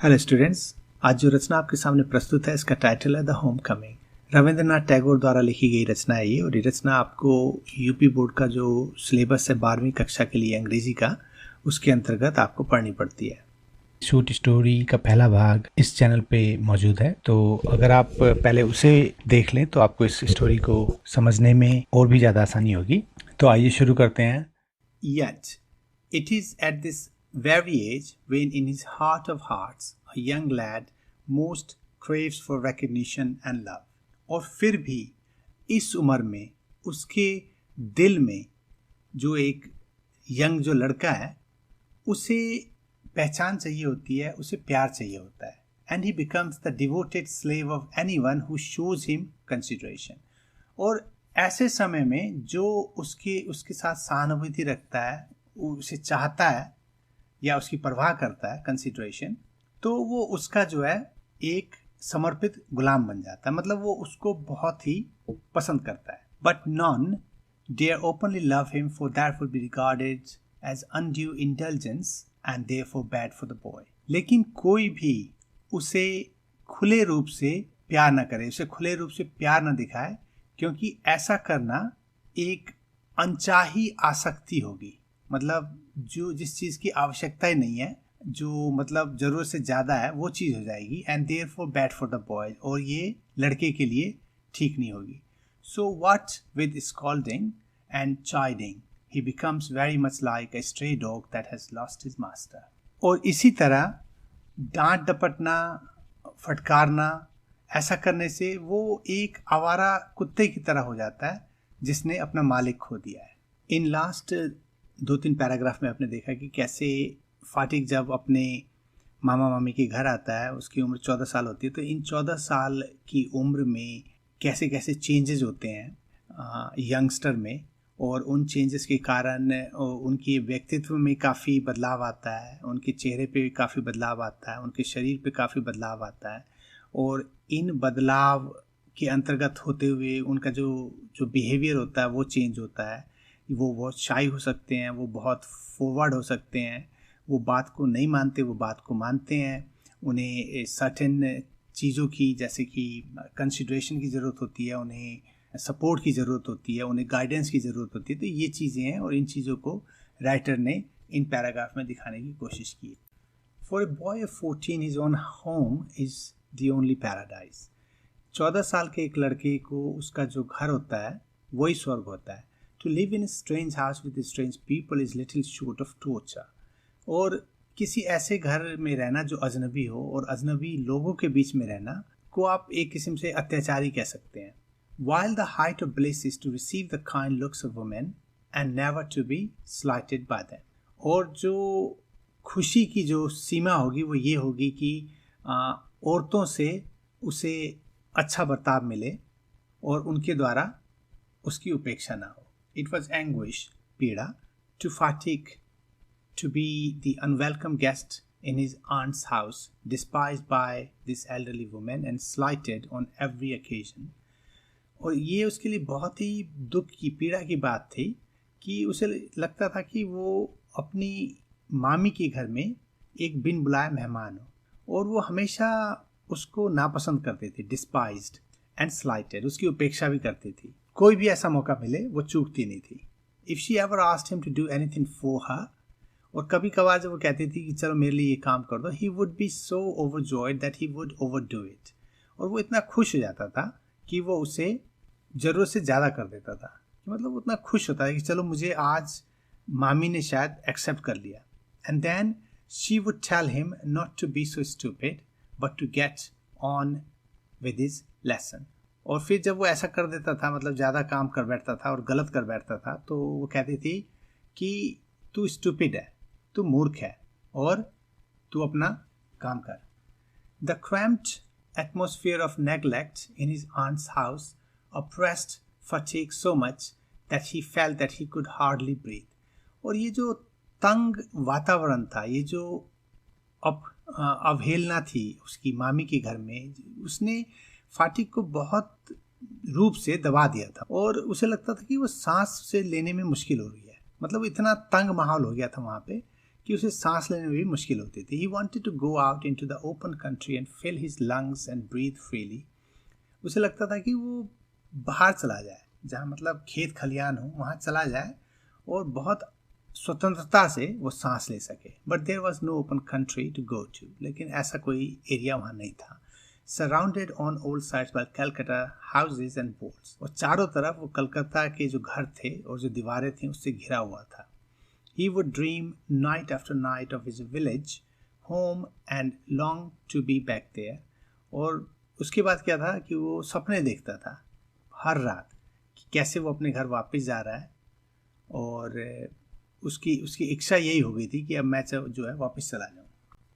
Hello students, आज जो रचना आपके सामने प्रस्तुत है इसका टाइटल है the home coming. Rabindranath Tagore द्वारा लिखी गई रचना है ये, और ये रचना आपको यूपी बोर्ड का जो सिलेबस है 12वीं कक्षा के लिए अंग्रेजी का, उसके अंतर्गत आपको पढ़नी पड़ती है। शॉर्ट स्टोरी का पहला भाग इस चैनल पे मौजूद है, तो अगर आप पहले उसे देख लें तो आपको इस स्टोरी को समझने में और भी ज़्यादा आसानी होगी। तो आइए शुरू करते हैं। Yet it is at this very age when in his heart of hearts a young lad most craves for recognition and love। और फिर भी इस उम्र में उसके दिल में जो एक यंग जो लड़का है उसे पहचान चाहिए होती है, उसे प्यार चाहिए होता है। And he becomes the devoted slave of anyone who shows him consideration. और ऐसे समय में जो उसके साथ सहानुभूति रखता है, उसे चाहता है या उसकी परवाह करता है, कंसिडरेशन, तो वो उसका जो है एक समर्पित गुलाम बन जाता है। मतलब वो उसको बहुत ही पसंद करता है। But none dare openly love him, for that would be regarded as undue intelligence and therefore bad for the boy. लेकिन कोई भी उसे खुले रूप से प्यार न करे, उसे खुले रूप से प्यार न दिखाए, क्योंकि ऐसा करना एक अनचाही आसक्ति होगी। मतलब जो जिस चीज़ की आवश्यकता ही नहीं है, जो मतलब ज़रूरत से ज़्यादा है, वो चीज़ हो जाएगी। And therefore bad for the boy, और ये लड़के के लिए ठीक नहीं होगी। So what with scolding and chiding he becomes very much like a stray dog that has lost his master। और इसी तरह डांट डपटना, फटकारना, ऐसा करने से वो एक आवारा कुत्ते की तरह हो जाता है जिसने अपना मालिक खो दिया है। इन लास्ट 2-3 पैराग्राफ में आपने देखा कि कैसे फाटिक जब अपने मामा मामी के घर आता है, उसकी उम्र 14 साल होती है। तो इन 14 साल की उम्र में कैसे कैसे चेंजेस होते हैं यंगस्टर में, और उन चेंजेस के कारण उनके व्यक्तित्व में काफ़ी बदलाव आता है, उनके चेहरे पे काफ़ी बदलाव आता है, उनके शरीर पे काफ़ी बदलाव आता है। और इन बदलाव के अंतर्गत होते हुए उनका जो बिहेवियर होता है वो चेंज होता है। वो बहुत शाई हो सकते हैं, वो बहुत फॉरवर्ड हो सकते हैं, वो बात को नहीं मानते, वो बात को मानते हैं। उन्हें सर्टेन चीज़ों की, जैसे कि कंसिडरेशन की ज़रूरत होती है, उन्हें सपोर्ट की ज़रूरत होती है, उन्हें गाइडेंस की ज़रूरत होती है। तो ये चीज़ें हैं, और इन चीज़ों को राइटर ने इन पैराग्राफ में दिखाने की कोशिश की। For a boy of 14 his own home is the only paradise. 14 साल के एक लड़के को उसका जो घर होता है वही स्वर्ग होता है। To live in a strange house with strange people is little short of torture. और किसी ऐसे घर में रहना जो अजनबी हो, और अजनबी लोगों के बीच में रहना को आप एक किस्म से अत्याचारी कह सकते हैं। While the height of bliss is to receive the kind looks of women and never to be slighted by them। और जो खुशी की जो सीमा होगी वो ये होगी कि औरतों से उसे अच्छा बर्ताव मिले और उनके द्वारा उसकी उपेक्षा ना हो। It was anguish, पीड़ा, to fatigue to be the unwelcome guest in his aunt's house, despised by this elderly woman and slighted on every occasion। और ये उसके लिए बहुत ही दुख की, पीड़ा की बात थी कि उसे लगता था कि वो अपनी मामी के घर में एक बिन बुलाए मेहमान हो, और वो हमेशा उसको नापसंद करते थे, डिस्पाइज्ड एंड स्लाइटेड, उसकी उपेक्षा भी करती थी। कोई भी ऐसा मौका मिले वो चूकती नहीं थी। If she ever asked him to do anything for her, और कभी कभार जब वो कहती थी कि चलो मेरे लिए ये काम कर दो, he would be so overjoyed that he would overdo it. और वो इतना खुश हो जाता था कि वो उसे ज़रूरत से ज़्यादा कर देता था। मतलब उतना खुश होता है कि चलो मुझे आज मामी ने शायद एक्सेप्ट कर लिया। And then she would tell him not to be so stupid but to get on with his lesson. और फिर जब वो ऐसा कर देता था, मतलब ज़्यादा काम कर बैठता था और गलत कर बैठता था, तो वो कहती थी कि तू स्टूपिड है, तू मूर्ख है, और तू अपना काम कर। The cramped atmosphere of neglect in his aunt's house oppressed fatigue so much that he felt that he could hardly breathe। और ये जो तंग वातावरण था, ये जो अवहेलना थी उसकी मामी के घर में, उसने फाटिक को बहुत रूप से दबा दिया था, और उसे लगता था कि वो सांस से लेने में मुश्किल हो रही है। मतलब इतना तंग माहौल हो गया था वहाँ पे कि कि उसे सांस लेने में भी मुश्किल होती थी. He wanted to go out into the open country and fill his lungs and breathe freely. उसे लगता था कि वो बाहर चला जाए, जहाँ मतलब खेत खलियान हो, वहाँ चला जाए और बहुत स्वतंत्रता से वो सांस ले सके. But there was no open country to go to. लेकिन ऐसा कोई एरिया वहाँ नहीं था. Surrounded on all sides by Calcutta houses and walls. और चारों तरफ वो कलकत्ता के जो घर थे और जो दीवारें थी उससे घिरा हुआ था. He would dream night after night of his village, home and long to be back there. और उसके बाद क्या था कि वो सपने देखता था हर रात कि कैसे वो अपने घर वापस जा रहा है. और उसकी इच्छा यही हो गई थी कि अब मैं जो है वापस चला जाऊँ.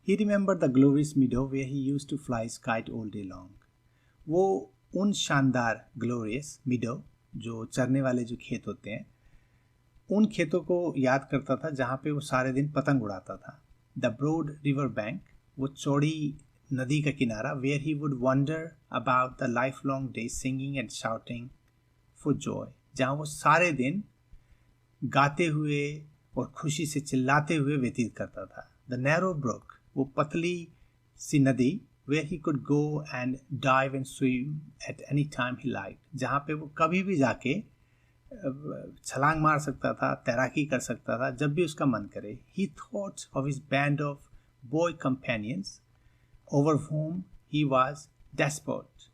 He remembered the glorious meadow where he used to fly his kite all day long. वो उन शानदार glorious meadow जो चरने वाले जो खेत होते हैं उन खेतों को याद करता था जहाँ पे वो सारे दिन पतंग उड़ाता था. The broad river bank, वो चौड़ी नदी का किनारा, where he would wander about the lifelong day singing and shouting for joy, जहाँ वो सारे दिन गाते हुए और खुशी से चिल्लाते हुए व्यतीत करता था. The narrow brook, वो पतली सी नदी, where he could go and dive and swim at any time he liked, जहाँ पे वो कभी भी जाके छलांग मार सकता था, तैराकी कर सकता था जब भी उसका मन करे. He thought of his band of boy companions over whom he was despot.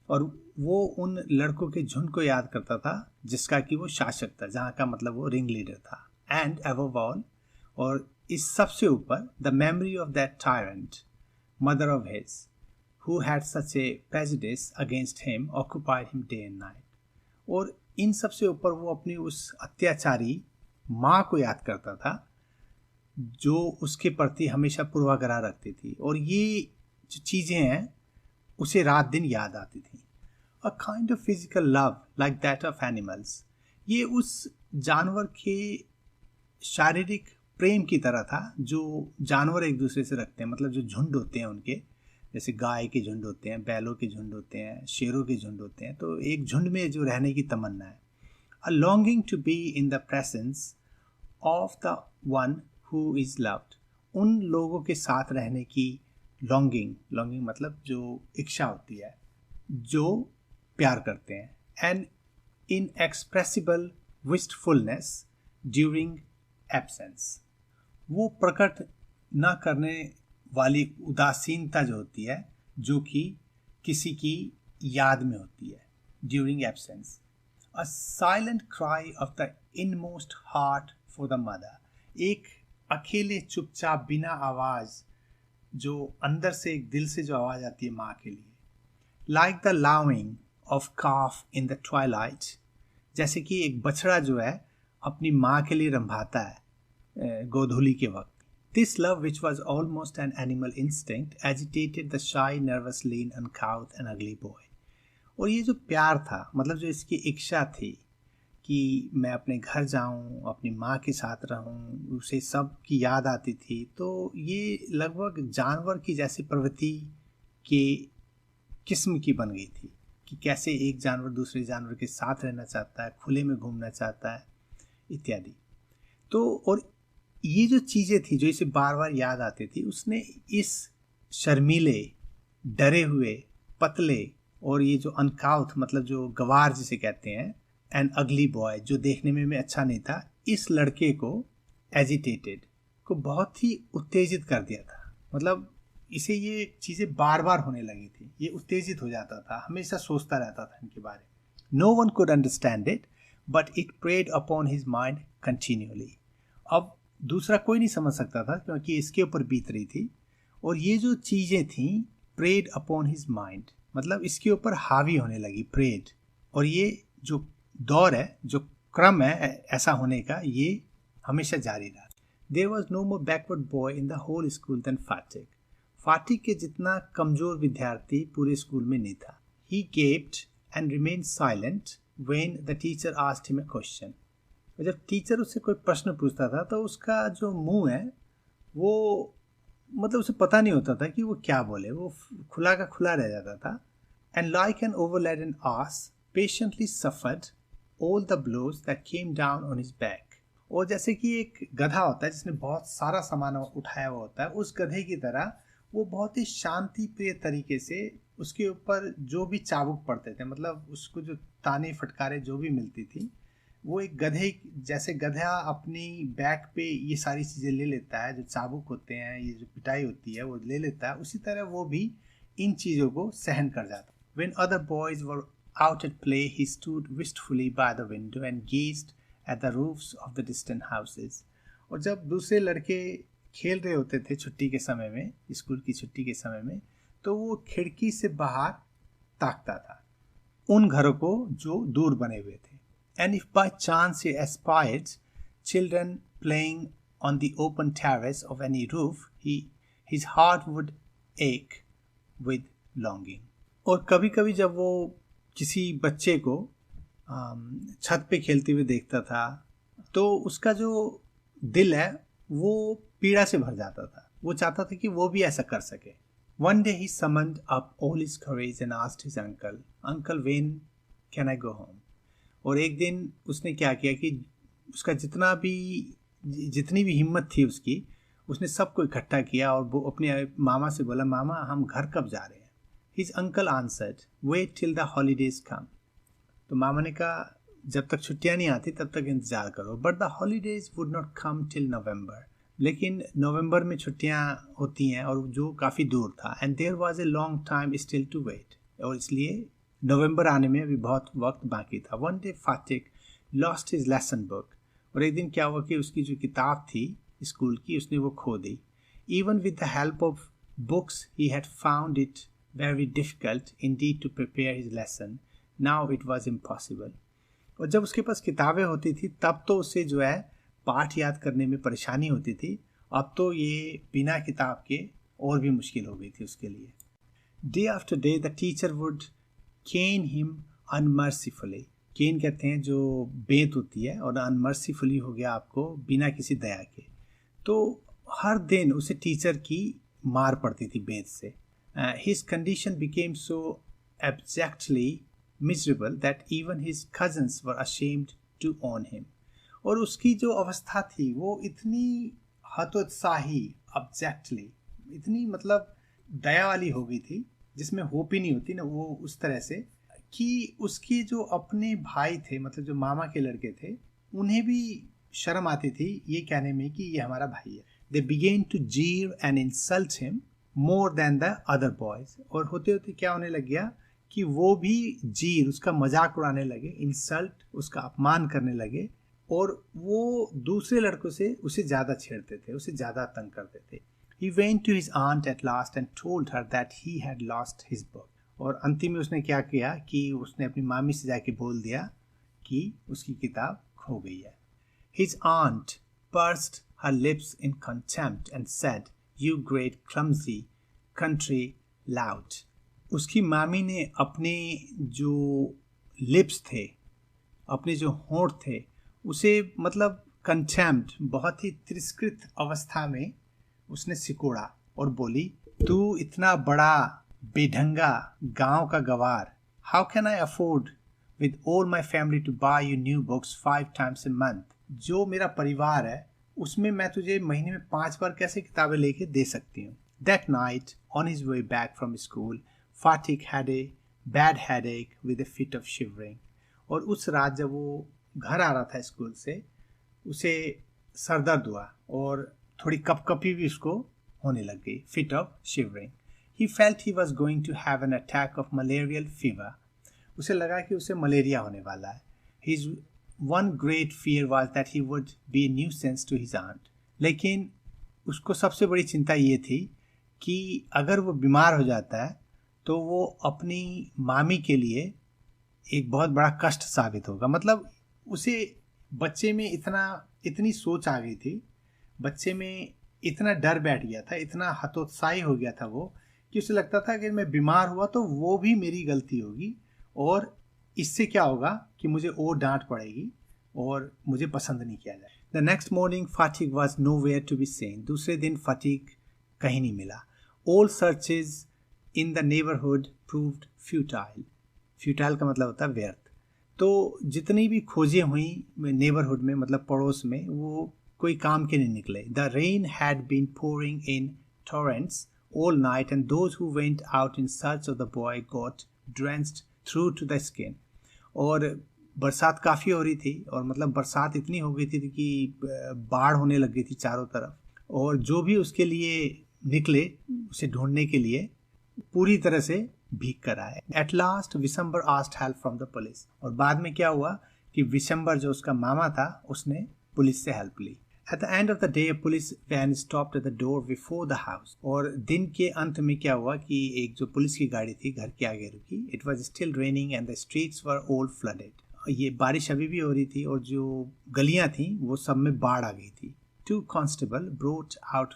और वो उन लड़कों के झुंड को याद करता था जिसका कि वो शासक था, जहाँ का मतलब वो रिंग लीडर था. And above all, और इस सबसे ऊपर, the memory of that tyrant, mother of his, who had such a prejudice against him, occupied him day and night. और इन सबसे ऊपर वो अपनी उस अत्याचारी माँ को याद करता था जो उसके प्रति हमेशा पूर्वाग्रह रखती थी, और ये जो चीज़ें हैं उसे रात दिन याद आती थी. A kind of physical love like that of animals, ये उस जानवर के शारीरिक प्रेम की तरह था जो जानवर एक दूसरे से रखते हैं. मतलब जो झुंड होते हैं उनके, जैसे गाय के झुंड होते हैं, बैलों के झुंड होते हैं, शेरों के झुंड होते हैं, तो एक झुंड में जो रहने की तमन्ना है. A longing to be in the presence of the one who is loved, उन लोगों के साथ रहने की लॉन्गिंग मतलब जो इच्छा होती है, जो प्यार करते हैं. एन इनएक्सप्रेसिबल विस्टफुलनेस ड्यूरिंग एब्सेंस, वो प्रकट न करने वाली उदासीनता जो होती है जो कि किसी की याद में होती है. During absence, a silent cry of the inmost heart for the mother, एक अकेले चुपचाप बिना आवाज जो अंदर से एक दिल से जो आवाज आती है माँ के लिए. Like the lowing of calf in the twilight, जैसे कि एक बछड़ा जो है अपनी माँ के लिए रंभाता है गोधूली के वक्त. This love, which was almost an animal instinct, agitated the shy, nervous, lean, uncouth and ugly boy. और ये जो प्यार था, मतलब जो इसकी इच्छा थी कि मैं अपने घर जाऊं, अपनी माँ के साथ रहूं, उसे सब की याद आती थी, तो ये लगभग जानवर की जैसी प्रवृत्ति के किस्म की बन गई थी कि कैसे एक जानवर दूसरे जानवर के साथ रहना चाहता है, खुले में घूमना चाहता है इत्यादि. तो और ये जो चीज़ें थी जो इसे बार बार याद आती थी, उसने इस शर्मीले, डरे हुए, पतले और ये जो अनकाउथ मतलब जो गवार जिसे कहते हैं, एंड अगली बॉय जो देखने में अच्छा नहीं था, इस लड़के को एजिटेटेड को बहुत ही उत्तेजित कर दिया था. मतलब इसे ये चीज़ें बार बार होने लगी थी, ये उत्तेजित हो जाता था, हमेशा सोचता रहता था इनके बारे में. No one could understand it but it preyed upon his mind continuously. अब दूसरा कोई नहीं समझ सकता था क्योंकि इसके ऊपर बीत रही थी, और ये जो चीज़ें थी प्रेड अपॉन हिज माइंड मतलब इसके ऊपर हावी होने लगी, प्रेड. और ये जो दौर है, जो क्रम है ऐसा होने का, ये हमेशा जारी रहा. There was no more backward boy in the whole school than Phatik. Phatik के जितना कमज़ोर विद्यार्थी पूरे स्कूल में नहीं था. He gaped and remain silent when the teacher asked him a question. और जब टीचर उससे कोई प्रश्न पूछता था तो उसका जो मुंह है वो मतलब उसे पता नहीं होता था कि वो क्या बोले, वो खुला का खुला रह जाता था. And like an overladen ass patiently suffered all the blows that came down on his back. और जैसे कि एक गधा होता है जिसने बहुत सारा सामान उठाया हुआ होता है, उस गधे की तरह वो बहुत ही शांति प्रिय तरीके से उसके ऊपर जो भी चाबुक पड़ते थे, मतलब उसको जो ताने फटकारे जो भी मिलती थी, वो एक गधे जैसे गधा अपनी बैक पे ये सारी चीज़ें ले लेता है, जो चाबुक होते हैं, ये जो पिटाई होती है वो ले लेता है, उसी तरह वो भी इन चीज़ों को सहन कर जाता। When other boys were out at play, he stood wistfully by the window and gazed at the roofs of the distant houses. और जब दूसरे लड़के खेल रहे होते थे छुट्टी के समय में, स्कूल की छुट्टी के समय में, तो वो खिड़की से बाहर ताकता था उन घरों को जो दूर बने हुए थे। And if by chance he espied children playing on the open terrace of any roof, his heart would ache with longing. और कभी कभी जब वो किसी बच्चे को छत पे खेलते हुए देखता था, तो उसका जो दिल है वो पीड़ा से भर जाता था। वो चाहता था कि वो भी ऐसा कर सके। One day he summoned up all his courage and asked his uncle, "Uncle, when can I go home?" और एक दिन उसने क्या किया कि उसका जितनी भी हिम्मत थी उसने सबको इकट्ठा किया और वो अपने मामा से बोला, "मामा, हम घर कब जा रहे हैं?" His uncle answered, "Wait till the holidays come." तो मामा ने कहा, जब तक छुट्टियां नहीं आती तब तक इंतजार करो। But the holidays would not come till November. लेकिन नवंबर में छुट्टियां होती हैं और जो काफ़ी दूर था। And there was a long time still to wait. और इसलिए नवंबर आने में अभी बहुत वक्त बाकी था। One day Fatik lost his lesson book. और एक दिन क्या हुआ कि उसकी जो किताब थी स्कूल की, उसने वो खो दी। Even with the help of books, he had found it very difficult indeed to prepare his lesson. Now it was impossible. और जब उसके पास किताबें होती थी तब तो उसे जो है पाठ याद करने में परेशानी होती थी। अब तो ये बिना किताब के और भी मुश्किल हो गई थी उसके लिए। Day after day the teacher would cane him unmercifully. केन कहते हैं जो बेत होती है, और unmercifully हो गया आपको बिना किसी दया के। तो हर दिन उसे टीचर की मार पड़ती थी बेत से। His condition became so abjectly miserable that even his cousins were ashamed to own him. और उसकी जो अवस्था थी वो इतनी हतोत्साही, abjectly, इतनी मतलब दया वाली हो गई थी जिसमें होप ही नहीं होती ना, वो उस तरह से कि उसके जो अपने भाई थे, मतलब जो मामा के लड़के थे, उन्हें भी शर्म आती थी ये कहने में कि ये हमारा भाई है। They began to jeer and insult him more than the other boys. और होते होते क्या होने लग गया कि वो भी जीर, उसका मजाक उड़ाने लगे, इंसल्ट, उसका अपमान करने लगे, और वो दूसरे लड़कों से उसे ज़्यादा छेड़ते थे, उसे ज़्यादा तंग करते थे। He went to his aunt at last and told her that he had lost his book. और अंतिम में उसने क्या किया कि उसने अपनी मामी से जाके बोल दिया कि उसकी किताब खो गई है। His aunt pursed her lips in contempt and said, "You great clumsy country lout." उसकी मामी ने अपने जो लिप्स थे, अपने जो होंठ थे, उसे मतलब कंटेम्प्ट, बहुत ही तिरस्कृत अवस्था में उसने सिकोड़ा और बोली, "तू इतना बड़ा बेढंगा गांव का गवार, how can I afford with all my family to buy you new books 5 times a month? जो मेरा परिवार है उसमें मैं तुझे महीने में 5 बार कैसे किताबें लेके दे सकती हूँ?" That night, on his way back from school, Fatik had a bad headache with a fit of shivering. और उस रात जब वो घर आ रहा था स्कूल से, उसे सर दर्द हुआ और थोड़ी कपकपी भी उसको होने लग गई, fit of shivering. He felt he was going to have an attack of malarial fever. उसे लगा कि उसे मलेरिया होने वाला है। His one great fear was that he would be a nuisance to his aunt. लेकिन उसको सबसे बड़ी चिंता ये थी कि अगर वो बीमार हो जाता है तो वो अपनी मामी के लिए एक बहुत बड़ा कष्ट साबित होगा। मतलब उसे बच्चे में इतनी सोच आ गई थी, बच्चे में इतना डर बैठ गया था, इतना हतोत्साही हो गया था वो, कि उसे लगता था कि मैं बीमार हुआ तो वो भी मेरी गलती होगी और इससे क्या होगा कि मुझे और डांट पड़ेगी और मुझे पसंद नहीं किया जाए। The next morning Phatik was nowhere to be seen. दूसरे दिन फाटिक कहीं नहीं मिला. All searches in the neighbourhood proved futile. Futile का मतलब होता है व्यर्थ. तो जितनी भी खोजें हुई नेबरहुड में, मतलब पड़ोस में, वो कोई काम के नहीं निकले. The rain had been pouring in torrents all night and those who went out in search of the boy got drenched through to the skin. और बरसात काफ़ी हो रही थी, और मतलब बरसात इतनी हो गई थी कि बाढ़ होने लग गई थी चारों तरफ, और जो भी उसके लिए निकले उसे ढूंढने के लिए पूरी तरह से भीग कर आए. At last Vishambar asked help from the police. और बाद में क्या हुआ कि विशंबर जो उसका मामा था उसने पुलिस से हेल्प ली. At the end of the day, a police van stopped at the door before the house. और दिन के अंत में क्या हुआ कि एक जो पुलिस की गाड़ी थी घर के आगे रुकी. It was still raining and the streets were all flooded. ये बारिश अभी भी हो रही थी और जो गलियां थी वो सब में बाढ़ आ गई थी. Two constables brought out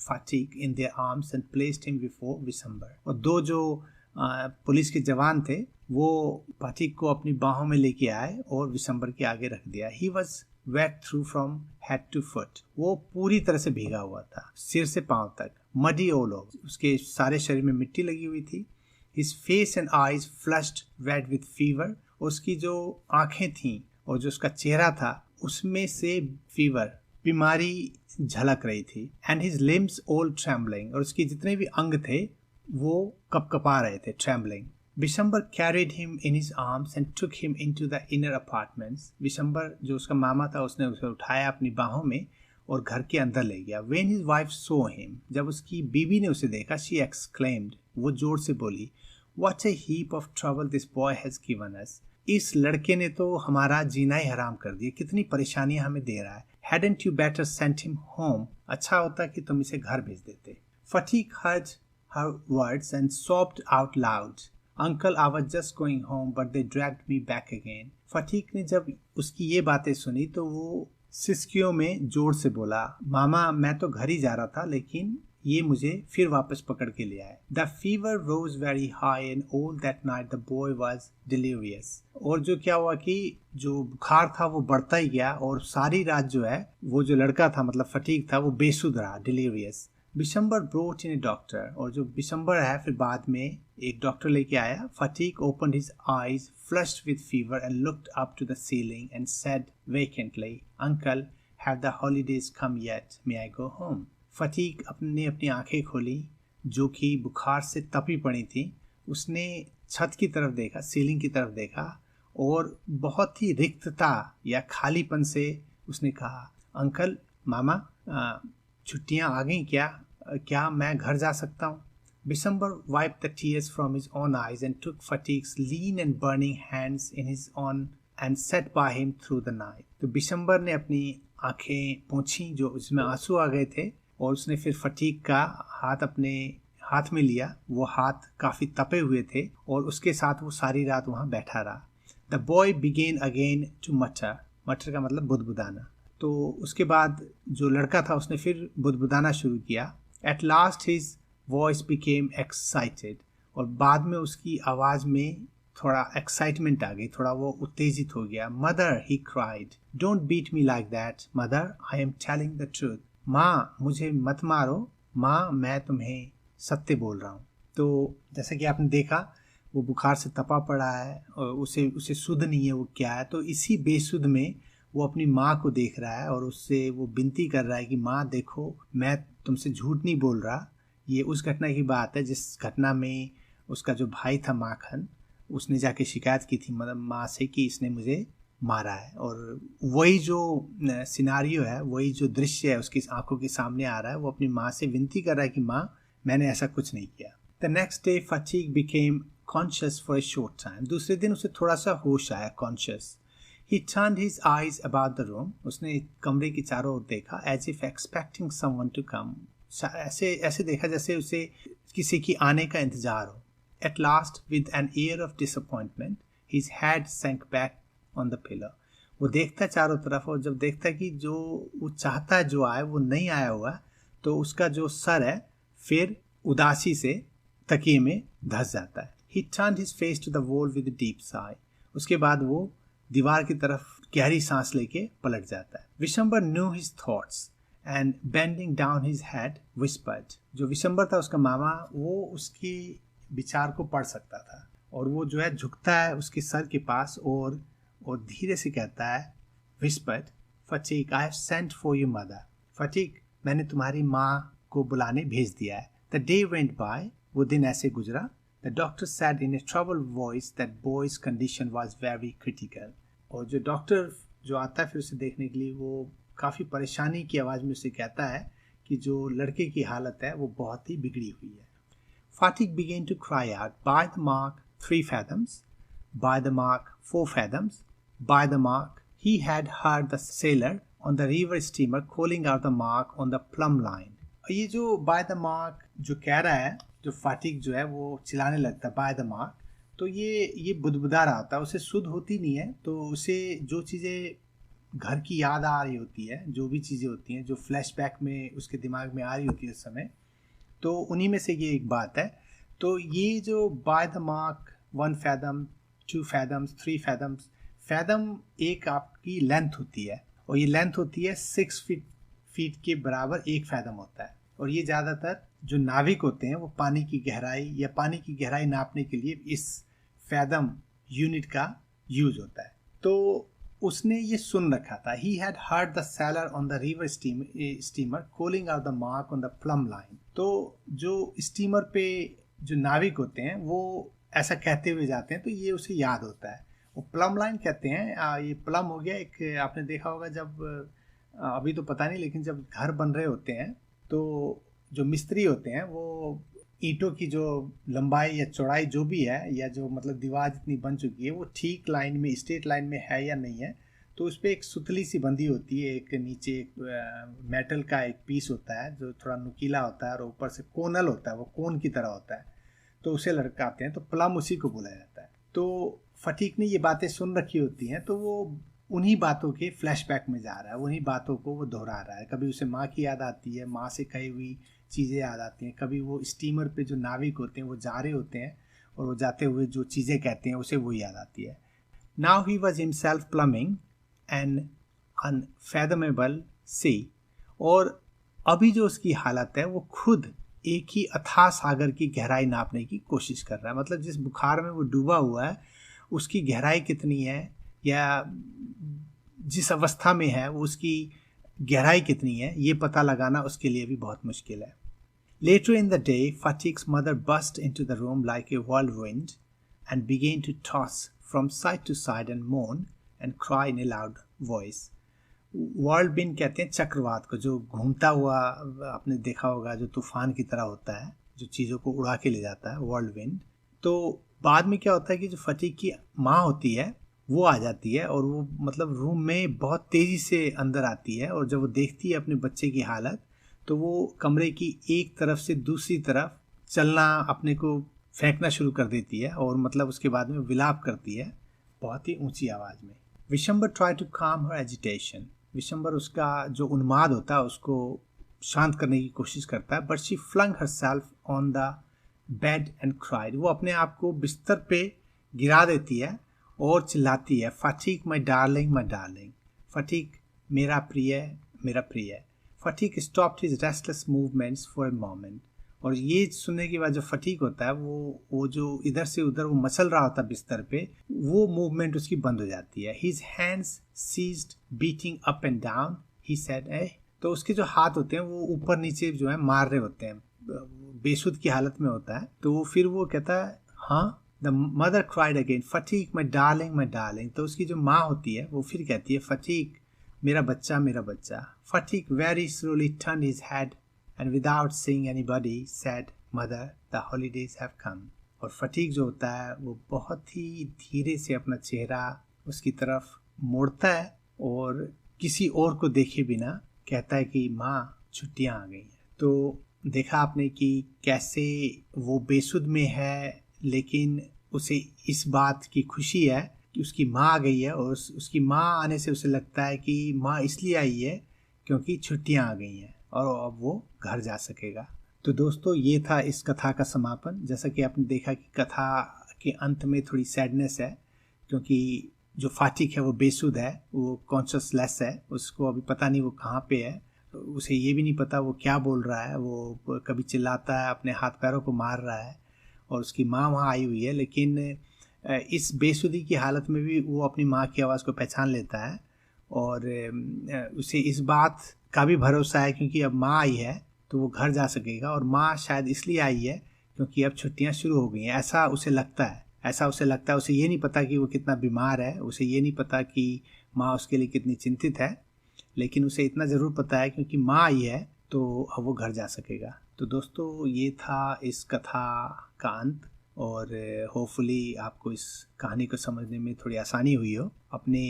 Fatiq in their arms and placed him before Vishambar. और दो जो पुलिस के जवान थे वो फटीक को अपनी बाहों में लेके आए और विशंबर के आगे रख दिया. He was wet through from head to foot. वो पूरी तरह से भीगा हुआ था सिर से पांव तक. muddy all over. उसके सारे शरीर में मिट्टी लगी हुई थी. His face and eyes flushed red with fever. उसकी जो आंखें थीं और जो उसका चेहरा था उसमें से फीवर, बीमारी झलक रही थी. And his limbs all trembling. और उसके जितने भी अंग थे वो कपकपा रहे थे, trembling. Vishambar carried him in his arms and took him into the inner apartments. Vishambar जो उसका मामा था उसने उसे उठाया अपनी बाहों में और घर के अंदर ले गया. When his wife saw him, जब उसकी बीवी ने उसे देखा, she exclaimed, वो जोर से बोली, What a heap of trouble this boy has given us. इस लड़के ने तो हमारा जीना ही हराम कर दिया, कितनी परेशानियां हमें दे रहा है. Hadn't you better send him home? अच्छा होता कि तुम इसे घर भेज देते. Fatiq heard her words and sobbed out loud. Uncle, I was just going home, but they dragged me back again. Fatigue ने जब उसकी ये बातें सुनी तो वो सिसकियों में जोर से बोला, मामा मैं तो घर ही जा रहा था लेकिन ये मुझे फिर वापस पकड़ के ले आए. The fever rose very high and all that night the boy was delirious. और जो क्या हुआ कि जो बुखार था वो बढ़ता ही गया और सारी रात जो है वो जो लड़का था मतलब फटीक था वो बेसुध रहा, delirious. Vishambar brought in a doctor. और जो विशंबर है फिर बाद में एक डॉक्टर लेके आया. Fatigue opened his eyes, flushed with fever and looked up to the ceiling and said vacantly, Uncle, have the holidays come yet? May I go home? Fatigue अपनी आंखें खोली जो कि बुखार से तपी पड़ी थी. उसने छत की तरफ देखा, सीलिंग की तरफ देखा और बहुत ही रिक्तता या खालीपन से उसने कहा, अंकल, मामा, छुट्टियां आ गई क्या मैं घर जा सकता हूँ? Vishambar wiped the tears from his own eyes and took Fatiq's lean and burning hands in his own and sat by him through the night. तो विशंबर ने अपनी आंखें पोंछी जो उसमें आंसू आ गए थे और उसने फिर फटीक का हाथ अपने हाथ में लिया. वो हाथ काफी तपे हुए थे और उसके साथ वो सारी रात वहां बैठा रहा. The boy began again to mutter. मटर का मतलब बुदबुदाना. तो उसके बाद जो लड़का था उसने फिर बुदबुदाना शुरू किया. At last his voice became excited. और बाद में उसकी आवाज में थोड़ा एक्साइटमेंट आ गई, थोड़ा वो उत्तेजित हो गया. Mother, he cried, don't beat me like that. Mother, I am telling the truth. माँ, मुझे मत मारो. माँ, मैं तुम्हें सत्य बोल रहा हूँ. तो जैसा कि आपने देखा वो बुखार से तपा पड़ा है और उसे सुध नहीं है वो क्या है. तो इसी बेसुध में वो अपनी माँ को देख रहा है और उससे वो विनती कर रहा है कि माँ देखो, मैं तुमसे झूठ नहीं बोल रहा. ये उस घटना की बात है जिस घटना में उसका जो भाई था माखन, उसने जाके शिकायत की थी मतलब माँ से कि इसने मुझे मारा है. और वही जो सिनारियो है, वही जो दृश्य है उसकी आंखों के सामने आ रहा है. वो अपनी माँ से विनती कर रहा है कि माँ, मैंने ऐसा कुछ नहीं किया. The next day fatigue became conscious for a short time. दूसरे दिन उसे थोड़ा सा होश आया, conscious. He turned his eyes about the room. उसने कमरे की चारों ओर देखा, as if expecting someone to come. ऐसे देखा जैसे उसे किसी की आने का इंतजार हो. At last, with an air of disappointment, his head sank back on the pillow. वो देखता चारों तरफ और जब देखता कि जो वो चाहता है जो आए वो नहीं आया हुआ, तो उसका जो सर है फिर उदासी से तकिए में धंस जाता है. He turned his face to the wall with a deep sigh. उसके बाद वो दीवार की तरफ गहरी सांस लेके पलट जाता है. Vishambar knew his thoughts and bending down his head whispered. जो विशंबर था उसका मामा, वो उसके विचार को पढ़ सकता था और वो जो है झुकता है उसके सर के पास और और धीरे से कहता है, whispered, Fatigue, I have sent for your mother. Fatigue, मैंने तुम्हारी माँ को बुलाने भेज दिया है. The day went by, वो दिन ऐसे गुजरा. The doctor said in a troubled voice that boy's condition was very critical. और जो डॉक्टर जो आता है फिर उसे देखने के लिए, वो काफ़ी परेशानी की आवाज़ में उसे कहता है कि जो लड़के की हालत है वो बहुत ही बिगड़ी हुई है. Fatigue began to cry out, by the mark 3 fathoms, by the mark 4 fathoms, by the mark. He had heard the sailor on the river steamer calling out the mark on the plumb line. ये जो by the mark जो कह रहा है, जो फाटिक जो है वो चिल्लाने लगता है by the mark, तो ये बुदबुदा रहा होता है, उसे शुद्ध होती नहीं है, तो उसे जो चीज़ें घर की याद आ रही होती है, जो भी चीज़ें होती हैं जो फ्लैशबैक में उसके दिमाग में आ रही होती है उस समय, तो उन्हीं में से ये एक बात है. तो ये जो by the mark 1 fathom, 2 fathoms, 3 fathoms, fathom एक आपकी लेंथ होती है और ये लेंथ होती है 6 फीट के बराबर 1 फैदम होता है. और ये ज़्यादातर जो नाविक होते हैं वो पानी की गहराई या पानी की गहराई नापने के लिए इस फैदम यूनिट का यूज होता है. तो उसने ये सुन रखा था. He had heard the seller on the river steamer calling out the mark on the plum line. तो जो स्टीमर पे जो नाविक होते हैं वो ऐसा कहते हुए जाते हैं, तो ये उसे याद होता है. वो प्लम लाइन कहते हैं. ये प्लम हो गया एक, आपने देखा होगा जब अभी तो पता नहीं, लेकिन जब घर बन रहे होते हैं तो जो मिस्त्री होते हैं वो ईंटों की जो लंबाई या चौड़ाई जो भी है, या जो मतलब दीवार जितनी बन चुकी है वो ठीक लाइन में, स्ट्रेट लाइन में है या नहीं है, तो उस पर एक सुतली सी बंधी होती है. एक नीचे एक मेटल का एक पीस होता है जो थोड़ा नुकीला होता है और ऊपर से कोनल होता है, वो कोन की तरह होता है, तो उसे लटकाते हैं. तो प्लम उसी को बोला जाता है. तो फटीक ने ये बातें सुन रखी होती हैं, तो वो उन्हीं बातों के फ्लैशबैक में जा रहा है, उन्हीं बातों को वो दोहरा रहा है. कभी उसे माँ की याद आती है, माँ से कही हुई चीज़ें याद आती हैं. कभी वो स्टीमर पे जो नाविक होते हैं वो जा रहे होते हैं और वो जाते हुए जो चीज़ें कहते हैं उसे वो याद आती है. Now he was himself plumbing an unfathomable sea. और अभी जो उसकी हालत है वो खुद एक ही अथाह सागर की गहराई नापने की कोशिश कर रहा है. मतलब जिस बुखार में वो डूबा हुआ है उसकी गहराई कितनी है, या जिस अवस्था में है वो उसकी गहराई कितनी है, ये पता लगाना उसके लिए भी बहुत मुश्किल है. Later in the day, Fatik's mother burst into the room like a whirlwind and began to toss from side to side and moan and cry in a loud voice. whirlwind कहते हैं चक्रवात को, जो घूमता हुआ आपने देखा होगा, जो तूफान की तरह होता है, जो चीज़ों को उड़ा के ले जाता है, whirlwind. तो बाद में क्या होता है कि जो फटीक की माँ होती है वो आ जाती है और वो मतलब रूम में बहुत तेज़ी से अंदर आती है, और जब वो देखती है अपने बच्चे की हालत तो वो कमरे की एक तरफ से दूसरी तरफ चलना, अपने को फेंकना शुरू कर देती है और मतलब उसके बाद में विलाप करती है बहुत ही ऊंची आवाज़ में. विशंबर ट्राई टू काम हर एजिटेशन. विशंबर उसका जो उन्माद होता है उसको शांत करने की कोशिश करता है. But she flung herself on the bed and cried. वो अपने आप को बिस्तर पे गिरा देती है और चिल्लाती है, fatigue my darling, my darling. Fatigue मेरा प्रिय, मेरा प्रिय. Fatigue stopped his restless movements for a moment. और ये सुनने के बाद जो फटीक होता है वो जो इधर से उधर वो मचल रहा होता है बिस्तर पे, वो मूवमेंट उसकी बंद हो जाती है. His hands ceased beating up and down. He said a. तो उसके जो हाथ होते हैं वो ऊपर नीचे जो है मार रहे होते हैं, बेसुध की हालत में होता है. तो फिर वो कहता है, हाँ. The mother cried again, fatigue my darling, my darling. तो उसकी जो माँ होती है वो फिर कहती है, फटीक मेरा बच्चा, मेरा बच्चा. Fatigue very slowly turn his head and without seeing anybody said, mother the holidays have come. और फटीक जो होता है वो बहुत ही धीरे से अपना चेहरा उसकी तरफ मोड़ता है और किसी और को देखे बिना कहता है कि माँ छुट्टियाँ आ गई हैं. तो देखा आपने कि कैसे वो बेसुध में है, लेकिन उसे इस बात की खुशी है कि उसकी माँ आ गई है, और उसकी माँ आने से उसे लगता है कि माँ इसलिए आई है क्योंकि छुट्टियाँ आ गई हैं और अब वो घर जा सकेगा. तो दोस्तों ये था इस कथा का समापन. जैसा कि आपने देखा कि कथा के अंत में थोड़ी सैडनेस है, क्योंकि जो फाटिक है वो बेसुध है, वो कॉन्शियसलेस है, उसको अभी पता नहीं वो कहाँ पे है, उसे ये भी नहीं पता वो क्या बोल रहा है. वो कभी चिल्लाता है, अपने हाथ पैरों को मार रहा है, और उसकी माँ वहाँ आई हुई है. लेकिन इस बेसुधी की हालत में भी वो अपनी माँ की आवाज़ को पहचान लेता है और उसे इस बात का भी भरोसा है क्योंकि अब माँ आई है तो वो घर जा सकेगा, और माँ शायद इसलिए आई है क्योंकि अब छुट्टियां शुरू हो गई हैं, ऐसा उसे लगता है। उसे ये नहीं पता कि वो कितना बीमार है, उसे ये नहीं पता कि माँ उसके लिए कितनी चिंतित है, लेकिन उसे इतना ज़रूर पता है क्योंकि माँ आई है तो अब वो घर जा सकेगा। तो दोस्तों, ये था इस कथा का अंत, और होपफुली आपको इस कहानी को समझने में थोड़ी आसानी हुई हो। अपने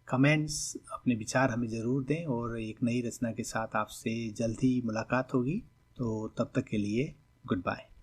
कमेंट्स, अपने विचार हमें ज़रूर दें, और एक नई रचना के साथ आपसे जल्द ही मुलाकात होगी। तो तब तक के लिए गुड बाय।